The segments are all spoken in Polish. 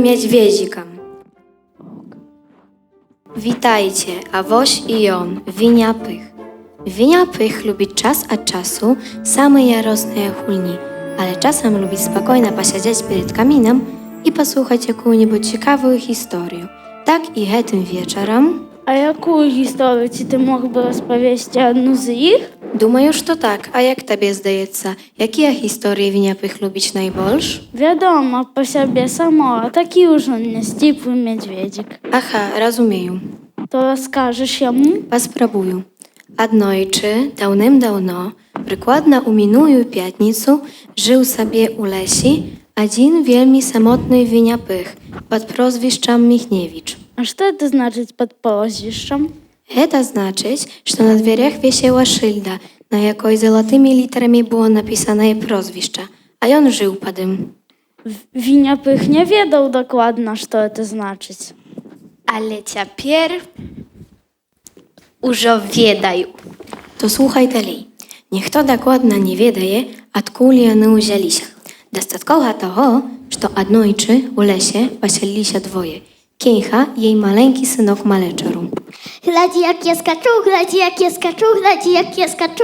ścisłym niedźwiedzikom. Witajcie, a woś i on, Winia Pych. Winia Pych lubi czas od czasu same jarosne hulni, ale czasem lubi spokojnie posiedzieć przed kaminem i posłuchać jakąś ciekawą historię. Tak i tym wieczorem. A jaką historię ci ty mógłby rozpowiedzieć jedną z ich? Думаю, що так. А як тобі здається, які історії Winia Pych lubić najbольш? Wiadomo, po sobie samo, a taki już on nie ścisły niedźwiedzik. Aha, rozumію. To rozkażesz jemu? Паспрабую. Аднойчы, даўным-даўно, прыкладна ў мінулую пятніцу, жыў сабе ў лесе адзін вельмі самотны Winia Pych пад прозвішчам Міхневіч. A co to znaczyć pod proзвішчам? Гэта значыць, што на дзвярях вісела шыльда, на якой залатымі літарамі было напісанае прозвішча, а ён жыў пад ім. Winia Pych nie wiedział dokładnie, co to znaczyć. Ale цяпер ужо ведаю. То слухай далей. Ніхто дакладна не ведае, адкуль яны ўзяліся. Дастаткова таго, што аднойчы ў лесе пасяліліся двое. Кіньха і jej маленькі сынок Малечару. Глядzi jak ja skaczу, глядzi jak ja skaczу, глядzi jak ja skaczу.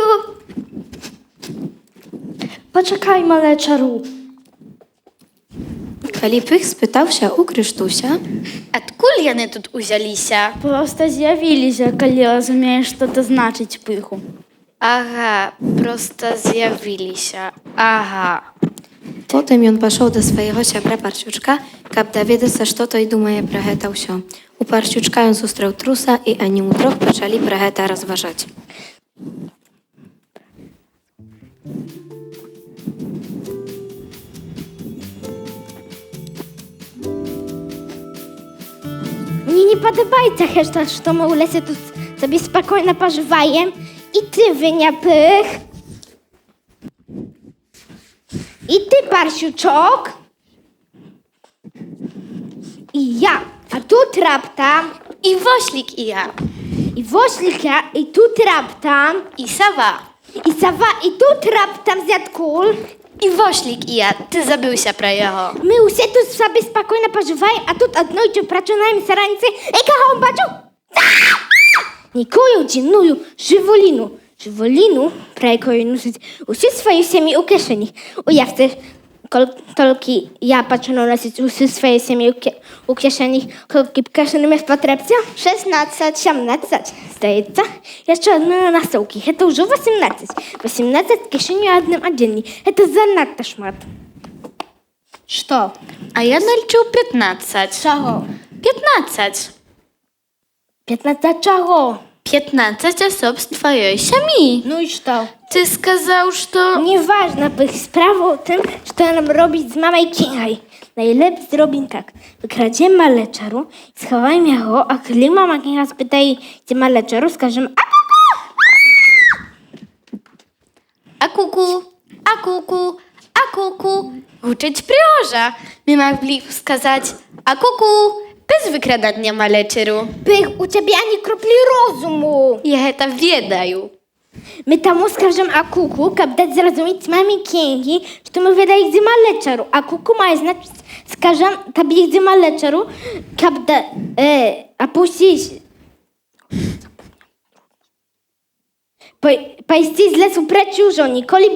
Poczekaj, Maleczaru. Калі Пых спытаўся ў Крыштуся, Адкуль яны тут узяліся? Просто з'явилися, коли розумієш, що це значить пиху. Ага, просто з'явіліся. Ага. потым ён пашоў да свайго сябра Парсючка, каб даведацца, што той думае пра гэта ўсё. У Парсючка ён сустрэў труса, і они ўтрох пачалі пра гэта разважаць. Мне не подобається хешта, що ми у лесі тут собі спокійно поживаємо. І ти, Winia Pych. І ти, Парсючок. І я. А тут раптом. I woślik i ja. І Вослик я. І тут раптом. I Sawa. І Сава. І тут раптом Зяткуль. I woślik i ja. Ty забився про його. Ми усі тут собі спокійно поживаємо, а тут одною починаємося раніці. І кого бачу? Нікою дінную живоліну. Живоліну, про якою носить усі свої сім'ї у кишені. Уявте, тільки я почну носити усі свої сім'ї у кишені, коли кишені ми в потребці? 16, 17, здається. Jeszcze одної насилки, це вже 18. 18 кишені одним отдельні. Це занадто шмат. Що? A ja naliczył 15. Чого? 15. 15 чого? 15 osób z twojej семьи. Ну и что? Ty сказал, что... Неважно, бы справа в tym, что нам robić z mamą Kingaj. Najlepiej zrobimy tak. Wykradziemy Maleczarу, schowajmy go, a kiedy mama Kinga spytaje, gdzie Maleczarу, skażemy A kuku, a kuku, a kuku. Uczyć prioża. My mogli wskazać, a kuku, bez wykradania maleczeru. Pych, u ciebie ani kropli rozumu. Ja to wiedaju. My tam skażemy a kuku, kab dać zrozumieć mamie Kingi, że to my wydaje gdzie Maleczarу, a kuku ma znaczyć, skażemy tobie gdzie Maleczarу, kab da, a puścić. Пайсці з лесу прэч ужо, ніколі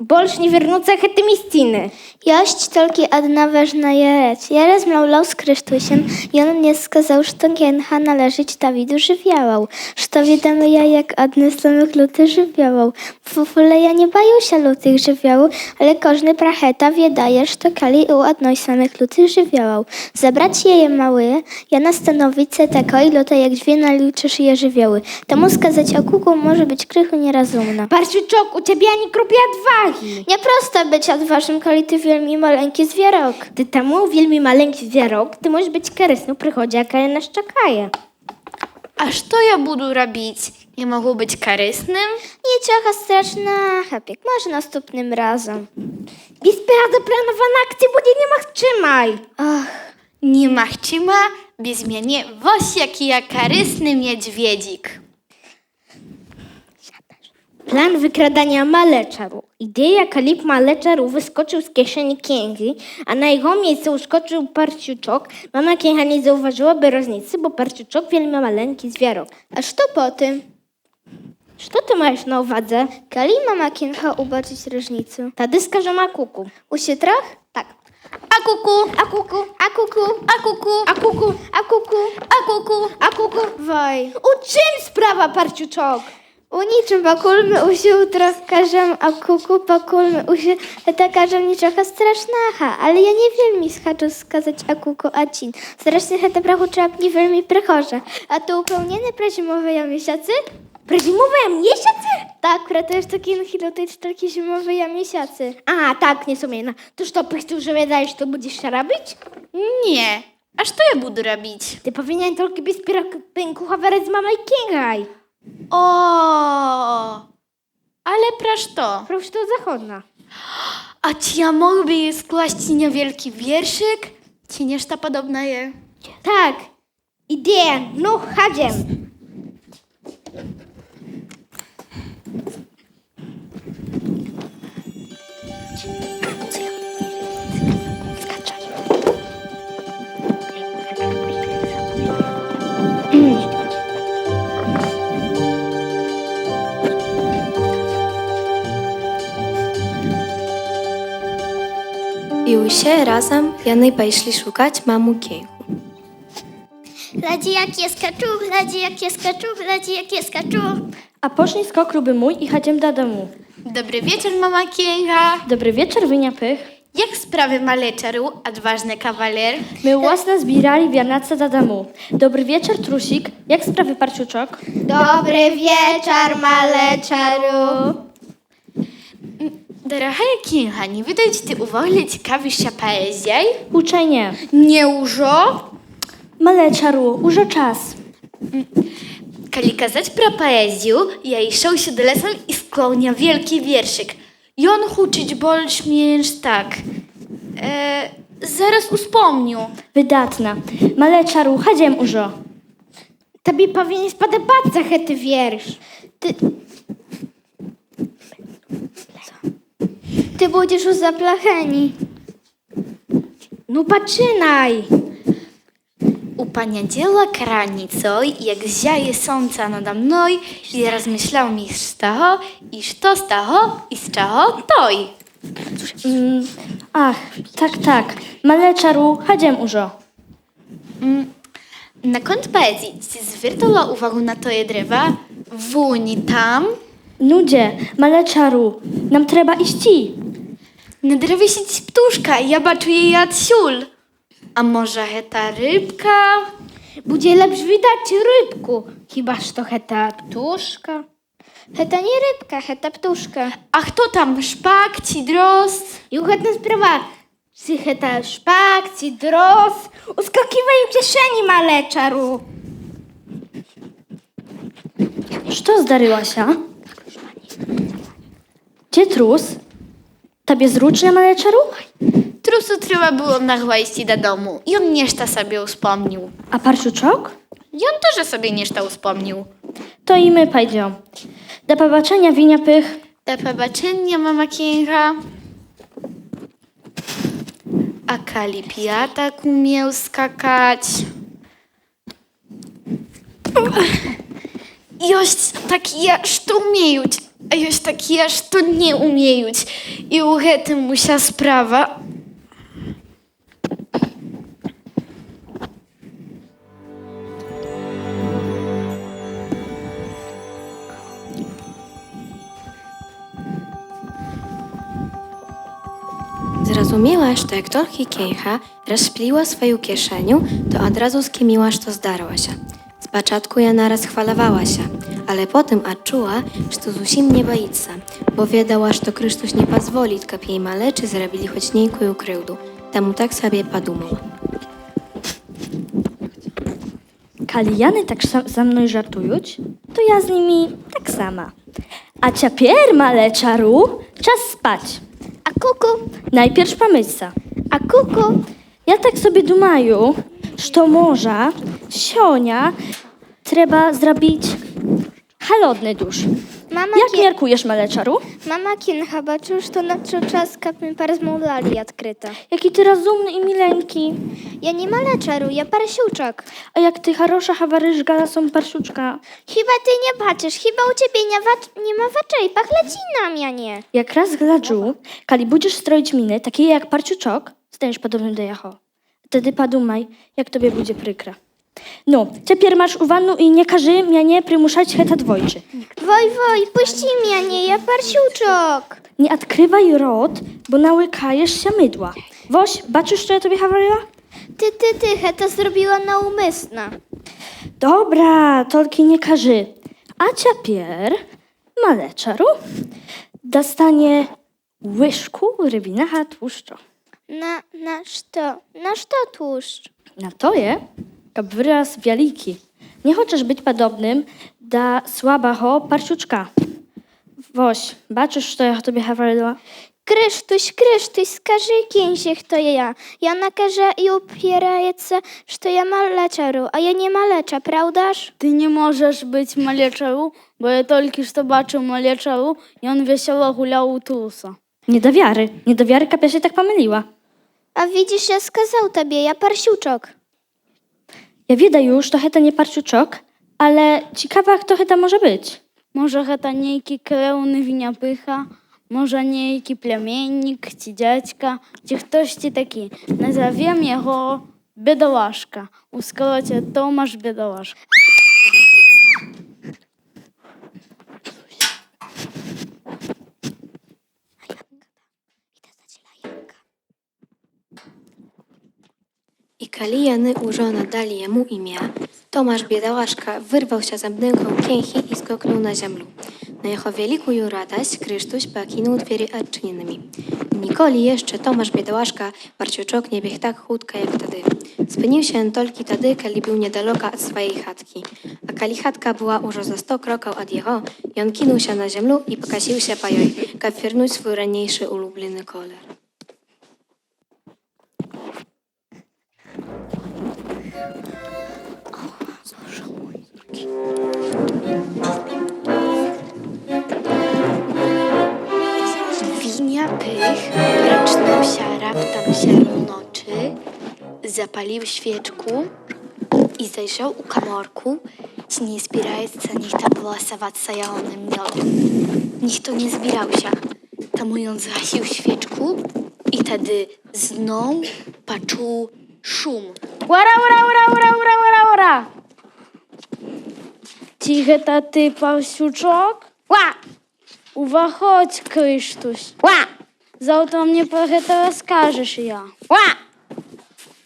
больш не вернуцца гэты мясціны. Ёсць толькі адна важная рэч. Я размаўляў з Крыштусем, ён мне сказаў, што Кенха належыць да віду жывёлаў, што ведамы я як адны з самых лютых жывёлаў. В ogóle я не баюся лютых жывёлаў, але кожны пра гэта ведае, што калі у адной з самых лютых жывёлаў забраць яе малыя, яна становіцца такой лютай, як дзве найлютшыя жывёлы. Таму сказаць о куку можа быць крыху неразумна. Парсючок, у цябе ані кропля адвагі. Не проста быць адважным, калі ты вельмі маленькі звярок. Ты таму вельмі маленькі звярок, ты можаш быць карысны ў прыходзе, якая нас чакае. A co ja budu robić? Nie mogę być karysnym? Нічога страшного, Пік, може наступним разом. Без перадапланавана акцыя будзе немагчымай. Ach, Nie machcima, bez mnie woś jaki ja karysny niedźwiedzik. Plan wykradania Maleczaru. Idea Kalip Maleczaru wyskoczył z kieszeni Księgi, a na jego miejsce uskoczył Parciuczok. Mama Księga nie zauważyłaby różnicy, bo Parciuczok wielmi maleńki zwierok. A co po tym? Co ty masz na uwadze? Kali mama Kienha ubaczyć różnicę? Ta dyska, że ma kuku. U sietrach? Tak. A kuku, A kuku, A kuku, a kuku, a kuku, a kuku, a kuku. a kuku. woj. U czym sprawa, Parciuczok? U niczym pakulmy usił troskażem, a kuku pakulmy usił takażem niczego strasznacha. Ale ja nie wielmi schaczu skazać a kuku a cin. Zresztą heta prachu trzeba nie wielmi prechorze. A to upełnione prezimowe ja miesiacy? Prezimowe miesiące? Tak, to jest taki chilotycz, taki zimowy ja miesiacy. A, tak, niesumienna. Toż to pychtu, że wiedziałeś, to będziesz robić? Nie, aż to ja budu robić. Ty powinien tylko bez pęku hawerać z mamą Kiengaj. O, ale praż to. Proszę to zachodna. A ci ja mógłby je skłaść niewielki wierszyk? Ci nieszta podobna je. Tak. Idea, no chadziem. I usie razem Jany poszli szukać mamu Kienchu. Ladzi jak jest kaczuch, ladzi jak jest kaczuch, ladzi jak jest kaczuch. A poszli skok ruby mój i chadziem do domu. Dobry wieczór, mama Kienga. Dobry wieczór, Winia Pych. Jak sprawy Maleczaru, odważny kawaler? My własne zbierali wiarnace do domu. Dobry wieczór, Trusik. Jak sprawy, Parciuczok? Dobry wieczór, Maleczaru. Droga Kienga, nie widać ty uwagi ciekawiszcza poezji? Uczej nie. Nie użo? Maleczaru, użo czas. Kali kazać pro poezję, ja išał się do lesu i skłania wielki wierszyk. I on huczyć bolsz mięż tak. Zaraz uspomniu. Wydatna. Maleczaru, chadziem użo. Tobie powinien spodobać za hety wiersz. Ty będziesz już zaplacheni. No poczynaj. U poniedziela kranicą, jak zjaje słońce nade mną, i rozmyślał mi z tego, i co z tego, i z czego toj. Ach, tak. Maleczaru, chadziem użo. Na kąt poezji ci zwiertała uwagę na toje drzewa, wuni tam, Nudzie, Maleczaru, nam trzeba iść ci. na drzewie siedzi ptuszka, ja baczę jej od siul. A może ta rybka? Będzie lepszy widać rybku. Chybaż to heta ptuszka. Heta nie rybka, heta ptuszka. A kto tam, szpak, ci drozd? I uchetna sprawa. Czy heta szpak, czy dros. Uskakiwaj w kieszeni, Maleczaru. Co zdaryła się? Gdzie trus? Tobie zrucznie, Maleczaru? Trusu trzeba było nagłajść do domu i on nieszta sobie uspomnił. A Parciuczok? I on też sobie nieszta uspomnił. To i my pajdziemy. Do pobaczenia, Winia Pych. Do pobaczenia, mama Kienga. A Kalipia tak umiał skakać. Joś taki aż to umieją, a joś taki aż to nie umieją. I u tym musia sprawa. Zrozumiała, że jak Torki Kiencha rozszpliła swoją kieszenię, to od razu skimiła, że to zdarła się. Z początku ja naraz chwalowała się, ale potem odczuła, że to zusim nie boica, bo wiedziała, że to Chrystus nie pozwoli, tylko jej maleczy zrobili choć niejaką krywdu. Temu tak sobie podumała. Kalijany tak za mną żartują, to ja z nimi tak sama. A ciapier, Maleczaru, czas spać. A kuku, Najpierw pomyślca. a kuku. Ja tak sobie dumaju, że to może sionia trzeba zrobić холодny dusz. Mama, Jak miarkujesz, maleczaru? Mama kin chyba już to na czas kapmy rozmawiali odkryta. Jaki ty rozumny i mileńki. Ja nie maleczaru, ja parsiuczek. A jak ty harosza hawaryżgala są parszuczka. Chyba ty nie patrzysz, chyba u ciebie nie ma waczej, pachleci na mianie. Jak raz gladżu, kali będziesz stroić miny, takie jak parciuczok, stajesz podobny do jacho. Wtedy padumaj, jak tobie będzie prykra. No, ciepierw masz uwanu i nie każy mnie przymuszać heta dwojczy. Woj, puści mnie, ja parsiuczok. Nie odkrywaj rot, bo nałykajesz się mydła. Woś, baczysz, co ja tobie hawaryła? Ty, heta zrobiła naumysna. Dobra, tolki nie każy. A ciapier, maleczaru, dostanie łyżku rybinacha tłuszczu. Na co tłuszcz? Na to je, kab wyraz wieliki. Nie chcesz być podobnym do słabego parciuczka. Woś, baczysz, co ja tobie hawaryła? Krysztuś, skaży kięsie, kto ja. Ja nakażę i upieraється, że ja maleczaru, a ja nie malecza, prawdaż? Ty nie możesz być maleczarу, bo ja tylko что бачив малечару, i on weselo гуляв у туса. Nie do wiary kapia się tak pomyliła. A widzisz, ja skazał tobie, ja parsiuczok. Ja wiedzę już, to heta nie parciuczok, ale ciekawa, kto heta może być. Może гэта нейкі крэўны віняпыха, może нейкі племяннік, ці дзядзька, ці хтосьці такі. Назовем яго бедалашка. У скроце Томаш бедалашка. I kali Jany u żona dali jemu imię, Tomasz biedałaszka wyrwał się zamknęką kięchi i skoknął na ziemię. Na jeho wielikuju radość Krysztuś pokinął dwieri odczynionymi. Nikoli jeszcze Tomasz biedałaszka parciuczok nie biegł tak chudka jak wtedy. Spynił się tylko wtedy, kiedy był niedaleko od swojej chatki. A kali chatka była już za 100 kroków od jego, i on kinął się na ziemię i pokasił się po jej, jak wernąć swój raniejszy ulubiony kolor. Winia pych racznął się raptam się nocy, zapalił świeczku i zajrzał u komorku, czy nie zbierając niech ta była sawaca jałonym miodem. Niech to nie zbierał się. Tam on zgasił świeczku i wtedy znów poczuł szum. Ура! Ці гэта ты парсючок? Уваходь, Крыштусь. Заўтра мне пра гэта раскажаш я.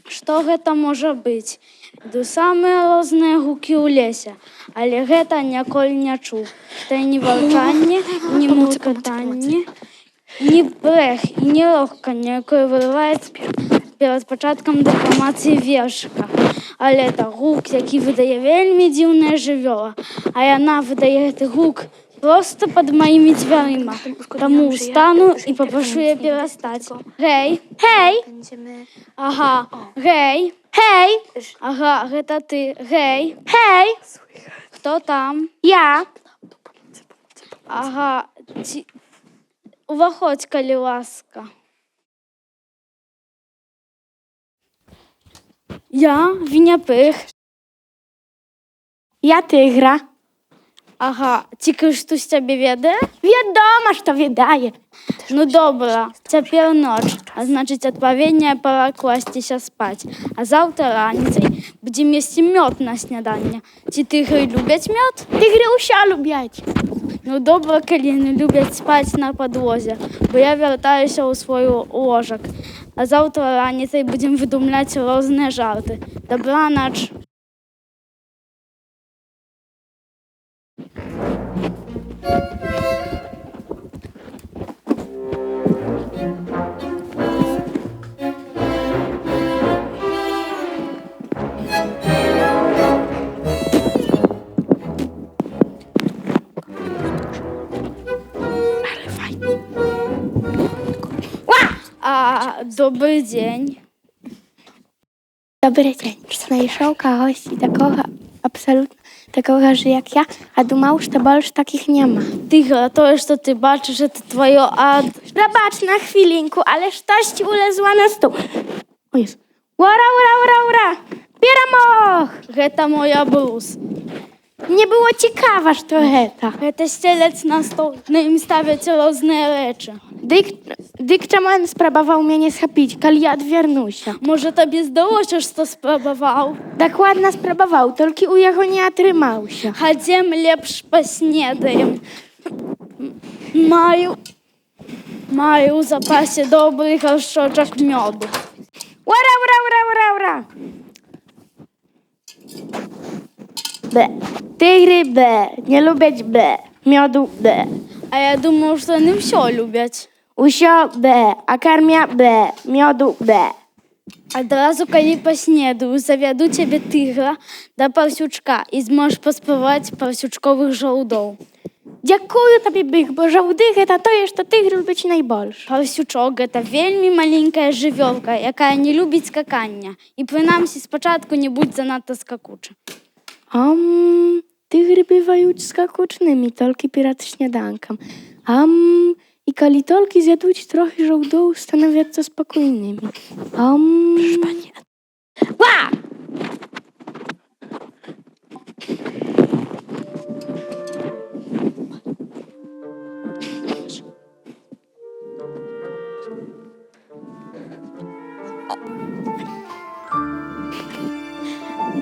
Што гэта можа быць? Іду самыя розныя гукі ў лесе, але гэта ніколі не чуў. Та ні варчанне, ні муркатанне, ні брэх і ні рохканне, якое вырываецца перад пачаткам дэкламацыі вершыка. Але это гук, які выдае вельмі дзіўная жывёла, а яна выдае гэты гук просто пад маімі дзвярыма. Таму ўстану і папрашу яе перастаць. Гэй! Ага, гэй! Ага, гэта ты. Гэй! Хто там? Ja. Ага, уваходь, калі ласка. Я Віняпих. Ja tygra. Ага, ці Крыштусь цябе ведае? Wiadomo, że to wydaje. Ну добра, цяпер ноч, а значыць адпаведняя пара класціся спаць. А заўтра раніцай будзем есці мёд на сняданне. Ці тыгры любяць мёд? Тygry usia lubiać. Ну добра, калі яны любяць спаць на падлозе, бо я вяртаюся ў свой ложак. А заўтра раніцай будзем выдумляць розныя жарты. Дабранач. Добрий день. Dobry dzień. Znajszą kogoś i takiego absolutnie такого ж, як я, а думав, що більше таких нема. Тихо, то, що ти бачиш, це твоє ад. Prebacz na chwilinku, ale coś ci ulezła na stół. O Jezu. Ura, ura, ura, ura! Pieramok! Гэта моя блуз. Nie było ciekawa, że to heta. Гэта сцелец на стол. На ім ставяць розныя рэчы. Dyk czemu on spróbował mnie nie schapić, kali ja odwiernusia. Можа, табе здалося, што спрабаваў? Dokładnie spróbował, tylko u jego nie otrzymał się. Хадзем лепш паснедаем. Маю ў запасе добры гаршчочак мёду. Ura, ura, ura, ura, ura! B. Tygry B. Nie lubić B. Miodu B. А я думаю, што яны ўсё любяць. Usio B. A karmia B. Miodu B. Адразу, калі паснедаю, завяду цябе тыгра да парсючка і зможаш паспрабаваць парсючковых жаўдоў. Dziękuję tobie, bych, bo żołdychy to jest, to tygry lubić najbolsze. Парсючок гэта вельмі маленькая жывёлка, якая не любіць скакання. І прынамсі спачатку не будь занадта скакучы. Tygry bywają skakucznymi, tylko pirat śniadankam. I kali tolki zjadłeś trochę żołdą, stanowią się spokojnymi. Panie. Ła!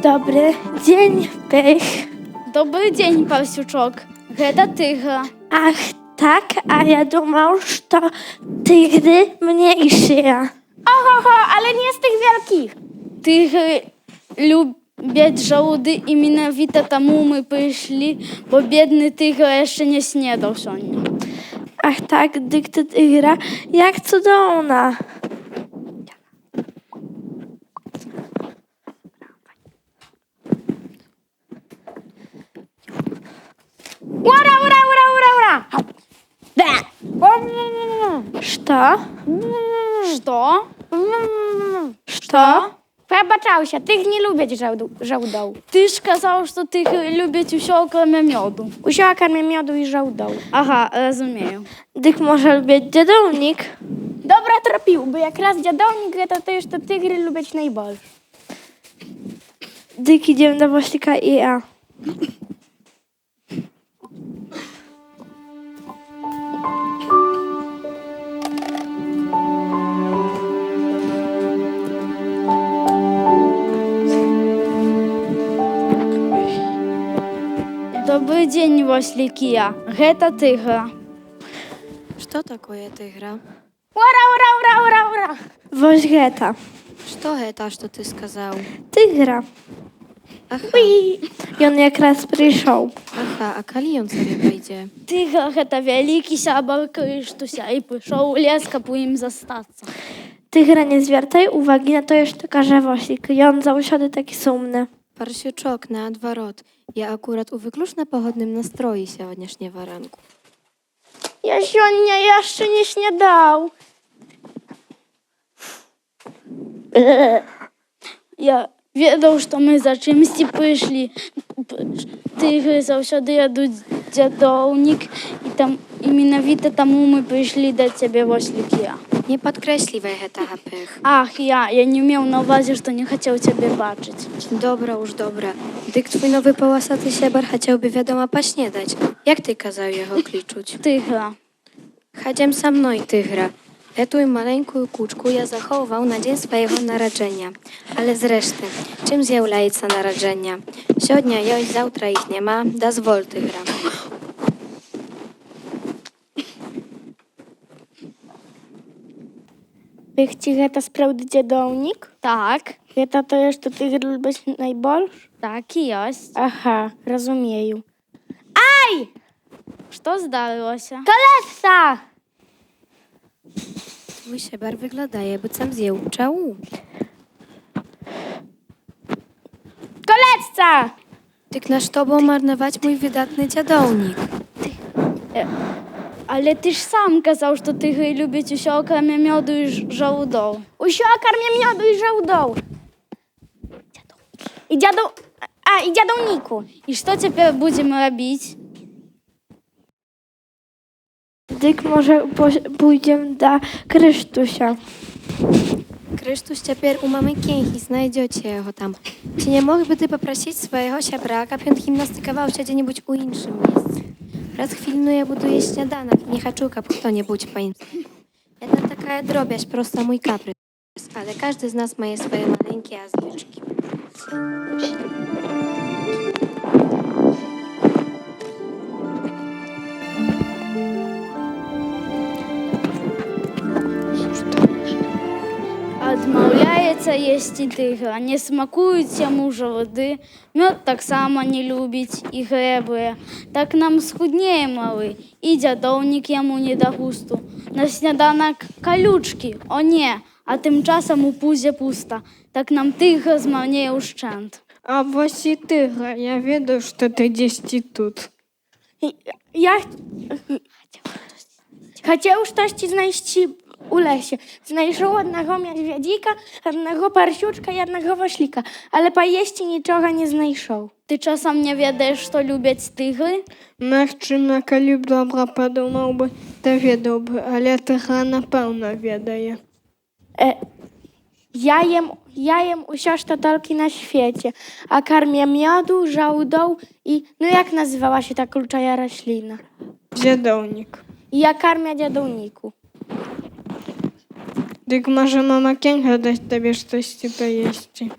Dobry dzień, Pych. Добрый дзень, парсючок. Гэта тыгра. Ach, tak, a ja думał, że to tygry mniejsze. Oho, ale nie z tych wielkich. Тыгры любяць жаўды і менавіта таму мы прыйшлі, бо бедны тыгр яшчэ не снедаў сёння. Ach tak, dykty tygra, jak cudowna. Ura, ura, ura, ura, ura! Что? Што? Что? Пробачаў się, тых не любяць żołdą. Ты ж казаў, што тыгры любяць усё, акрамя мёду. Усё акрамя мёду і żołdą. Ага, разумею. Dyk może lubić dziadownik. Dobra trafił, bo jak raz dziadownik, to już to tygry lubić najbardziej. Dyk idziemy do Woślika i ja. Добрый дзень, Вослікія. Гэта тыгра. Что такое тыгра? Ura, ura, ura, ura, ura. Woźgeta. Что это, что ты сказал? Tygra. Aha, I on jak raz przyszedł. aha, a kali on sobie wejdzie? Тыгр гэта вялікі сябар Крыштуся і прыйшоў у лес, каб у ім застацца. Tygra nie zwiertaj uwagi na to, że każe Woślik. I on zawsze taki sumny. Парсючок, наадварот. Я акурат у выключна погодным настроі сягонняшняга ранку. Ja сегодня jeszcze nie śniadał. Я ведаў, што мы за чымсьці прыйшлі. Тыгры заўсёды ядуць дзядоўнік, і менавіта таму мы прыйшлі да цябе, Вослікія. Не падкрэслівай гэтага, Пэх. Ах, я не меў на ўвазе, што не хацеў цябе бачыць. Добра уж добра. Дык твой новы паласаты сябар хацеўby, вядома, паснедаць. Як ты казаў яго клічуць? Тыгра. Chadziem sa mной, тыгра. Эту маленькую кучку я захоўваў на дзень свайго нараджэння. Але зрэшты, чым з'яўляецца нараджэнне? Сёння ёсць, заўтра іх няма. Дазволь, тыгра. Bych ci гэта sprawdzić dziadownik? Так, Гэта to jest, to tygry lubić najbolsz? так і ёсць. Aha, rozumieju. Што здарылася? Koletca! Twój siebar wyglądaje, by sam zjeł czału. Koletca! Tyk nasz tobą marnować mój wydatny dziadownik. Але ты ж сам казаў, што тыгры любяць усё, акрамя мёду і жаўдоў. Усё karmię miodu i żołdą. I dziadu... A, i dziadowniku. I co teraz będziemy robić? Dyk może pójdziemy do Krysztusia. Krysztuś теперь у mamy Kienki, znajdziecie jego tam. Czy nie mogliby ty poprosić swojego siabraka, aby on gimnastykował się gdzie-нибудь u innym miejscu? Raz chwilę buduje śniadanek i nie haczuka, kto-niebudź pański. Jedna taka drobiazg, prosta mój kaprys, ale każdy z nas ma swoje maleńkie azbyczki. Odmawiaється їсти тигра, не смакують йому жоводи, мед так само не любить і гребує. Так нам схудніє малий, і дядовник йому не до густу. На сніданок колючки, о не, а тим часом у пузі пусто. Так нам тигр змарніє ущент. А вось і тигра, я ведаю, што ты дзесьці тут. Ja chciał coś znaleźć u lesie. Znajszło jednego miedźwiedzika, jednego parsiuczka i jednego woślika, ale pojeść niczego nie znajszło. Ти часом не ведаєш, що люблять тигри? Магчыма, калі б добра падумаў бы, то ведаў бы, але тыгра напэўна ведае. Ja jem усё, што толькі на świecie, a karmię miodu, żołdą i, no jak nazywała się ta kluczaja roślina? Дзядоўнік. I ja karmię dziadowniku. Дык можа мама Кенга даць табе штосьці паесці.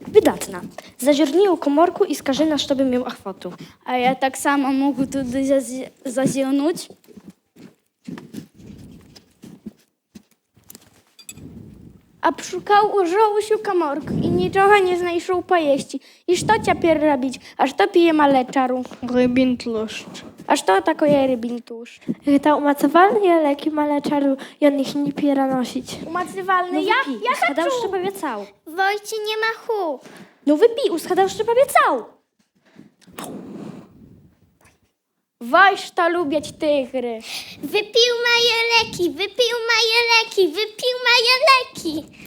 Wydatna. Zaziernij u komorku i skaże na, żeby miał achwotu. А я так само можу туди зазирнуть. A szukał u żołusiu komorku i niczego nie znajszł pojeść. I co teraz robić? Aż to pije maleczaru. Рыбін тлушч. A co takoje rybin tuż? Ta umacowalnie leki maleczaru i on ich nie piera nosić. Umacywalny ja Uschadał szczepawie cał. Wojcie nie ma hu. No wypij, uschadał szczepawie cał. Weź to lubić tygry. Wypił moje leki, wypił moje leki, wypił moje leki.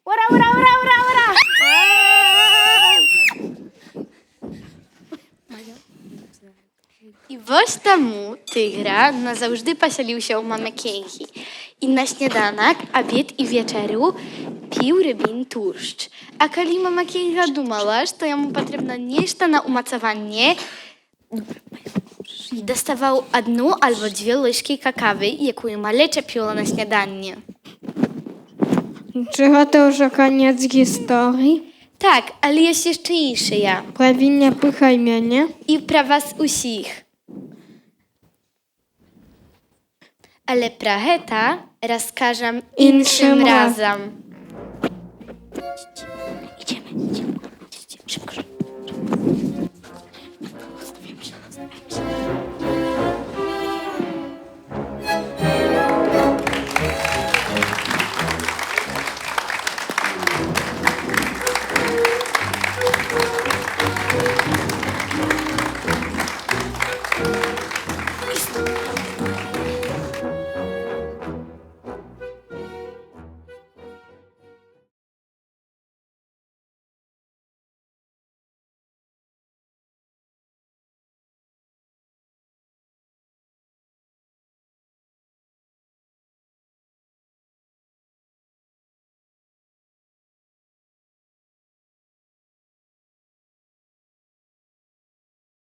Ura, ura, ura, ura, ura! I woś temu tygra nazawжди посілив się u mamy Kienki. I na śniadanek, obiad i wieczeru pił rybin tłuszcz. A kiedy mama Kienka dumała, że to jemu potrzebne nieszta na umacowanie, dostawał jedną albo dwie łyżki kakawy, jaką malecze piła na śniadanie. Czy to już koniec historii? Tak, ale jest jeszcze inszy ja. Prawinie pychaj mnie, nie? I pra was usich. Ale praheta rozkażam Inszym inszym razem.